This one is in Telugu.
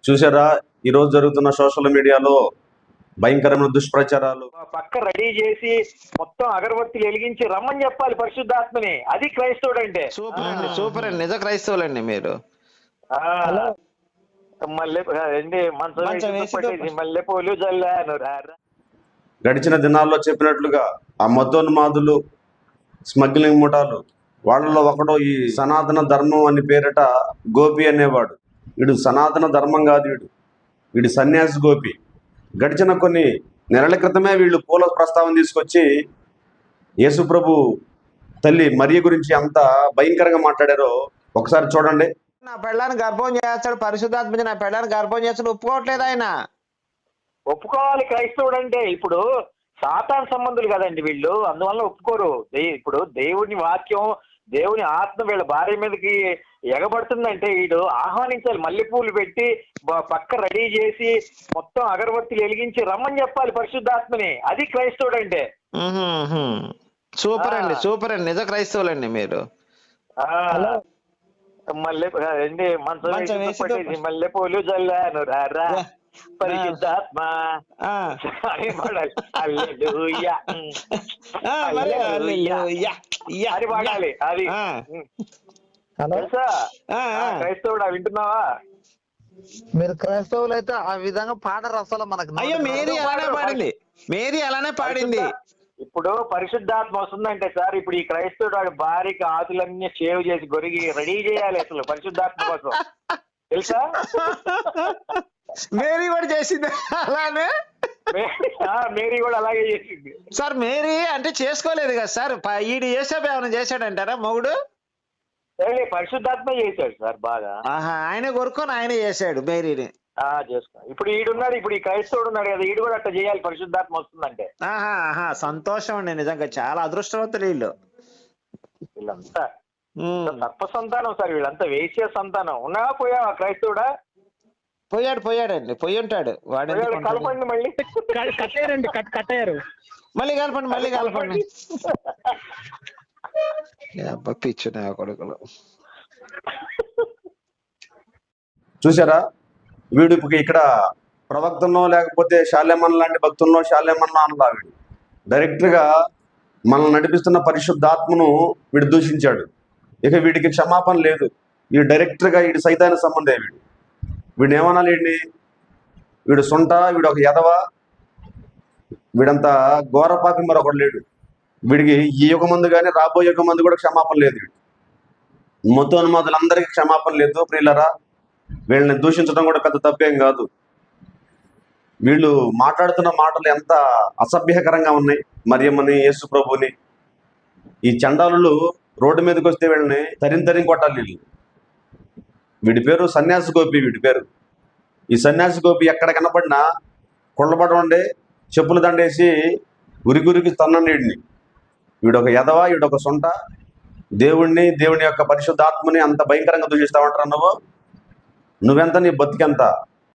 చూసారా ఈరోజు జరుగుతున్న సోషల్ మీడియాలో భయంకరమైన దుష్ప్రచారాలు. పక్క రెడీ చేసి మొత్తం అగరబత్తిలు వెలిగించి రమ్మని చెప్పాలి పరిశుద్ధాత్మని. అది క్రైస్తవుడు అంటే. సూపర్ అండి, సూపర్ అండి, నిజ క్రైస్తవులండి మీరు. మల్లె అండి మంచం వేసి మల్లెపూలు జల్లాను. గడిచిన దినాల్లో చెప్పినట్లుగా ఆ మతోన్మాదులు, స్మగ్లింగ్ ముఠాలు, వాళ్ళలో ఒకడు ఈ సనాతన ధర్మం అని పేరిట గోపి అనేవాడు. వీడు సనాతన ధర్మం కాదు, వీడు సన్యాసి గోపి. గడిచిన కొన్ని నెలల క్రితమే వీళ్ళు పూల ప్రస్తావన తీసుకొచ్చి యేసుప్రభు తల్లి మరియ గురించి అంత భయంకరంగా మాట్లాడారో ఒకసారి చూడండి. నా పెళ్ళాన్ని గర్భం చేస్తాడు పరిశుద్ధాత్మ, నా పెళ్ళాన్ని గర్భం చేస్తాడు, ఒప్పుకోవట్లేదు ఆయన. ఒప్పుకోవాలి క్రైస్తవుడు అంటే. ఇప్పుడు సాతాన్ సంబంధులు కదండి వీళ్ళు, అందువల్ల ఒప్పుకోరు. ఇప్పుడు దేవుని వాక్యం, దేవుని ఆత్మ వీళ్ళ భార్య మీదకి ఎగబడుతుందంటే వీడు ఆహ్వానించాలి. మల్లెపూలు పెట్టి పక్క రెడీ చేసి మొత్తం అగరబత్తిలు వెలిగించి రమ్మని చెప్పాలి పరిశుద్ధాత్మని. అది క్రైస్తవుడు అంటే. సూపర్ అండి, సూపర్ అండి, నిజ క్రైస్తవులండి మీరు. అండి మంచం వేసి మల్లెపూలు జల్లాను రా పరిశుద్ధాత్మ అని పాడాలి. అది పాడాలి. అది తెలుసా క్రైస్తవుడా, వింటున్నావా? మీరు క్రైస్తవులు అయితే ఆ విధంగా పాడరు అసలు. మనకు అయ్యో మేరీ అలానే పాడింది, మేరీ అలానే పాడింది. ఇప్పుడు పరిశుద్ధాత్మ వస్తుందంటే సార్, ఇప్పుడు ఈ క్రైస్తవుడు వాడి భార్యకి ఆతులన్నీ షేవ్ చేసి గొరిగి రెడీ చేయాలి అసలు పరిశుద్ధాత్మ కోసం, తెలుసా? మేరీ కూడా చేసింది అలానే. మేరీ కూడా అలాగే చేసింది సార్. మేరీ అంటే చేసుకోలేదు కదా సార్, ఈడు యేసప్ప ఏమైనా చేశాడంటారా మొగుడు? పరిశుద్ధాత్మ చేశాడు సార్ బాగా. ఆయన కొరుకొని ఆయన చేశాడు మేరీని. చేసుకో. ఇప్పుడు ఈడున్నాడు, ఇప్పుడు ఈ క్రైస్తవుడు ఉన్నాడు కదా, ఈడు కూడా అట్లా చేయాలి పరిశుద్ధాత్మ వస్తుందంటే. సంతోషం అండి, నిజంగా చాలా అదృష్టవంతులు వీళ్ళు. వీళ్ళంతా సర్ప సంతానం సార్, వీళ్ళంతా వేశ్య సంతానం. ఉన్నావా పోయావా క్రైస్తవుడా? పోయాడండి, పోయి ఉంటాడు వాడు. కలపండి మళ్ళీ, కట్టారు మళ్ళీ కలపండి. పిచ్చునా కొడుకులు. చూసారా వీడు ఇక్కడ ప్రవక్తనో లేకపోతే శాల్యమన్ లాంటి భక్తుల్లో శాల్యమన్ అనలా. వీడు డైరెక్ట్గా మనల్ని నడిపిస్తున్న పరిశుద్ధాత్మను వీడు దూషించాడు. ఇక వీడికి క్షమాపణ లేదు. వీడు డైరెక్ట్గా వీడి సైతాన సంబంధే. వీడిని ఏమనాలి? వీడు సొంట, వీడు ఒక ఎదవ, వీడంతా ఘోరపాపి మరొకడు లేడు. వీడికి ఈ యుగ మందు కానీ రాబోయే యుగ మందు కూడా క్షమాపణ లేదు. మతోన్మాదులందరికీ క్షమాపణ లేదు. ప్రియులరా, వీళ్ళని దూషించడం కూడా పెద్ద తప్పేం కాదు. వీళ్ళు మాట్లాడుతున్న మాటలు ఎంత అసభ్యకరంగా ఉన్నాయి. మరియమ్మని, యేసు ప్రభుని. ఈ చండాలులు రోడ్డు మీదకి వస్తే వీళ్ళని తరిం కొట్టాలి. వీడి పేరు సన్యాసి గోపి. వీడి పేరు ఈ సన్యాసి గోపి. ఎక్కడ కనపడినా కొళ్ళబడ ఉండే చెప్పులు దండేసి ఉరికి తన్నండి వీడిని. వీడొక ఎదవ, వీడొక సొంట. దేవుణ్ణి, దేవుని యొక్క పరిశుద్ధాత్మని అంత భయంకరంగా దూషిస్తావంటారా నువ్వెంత, నీ బతికెంత?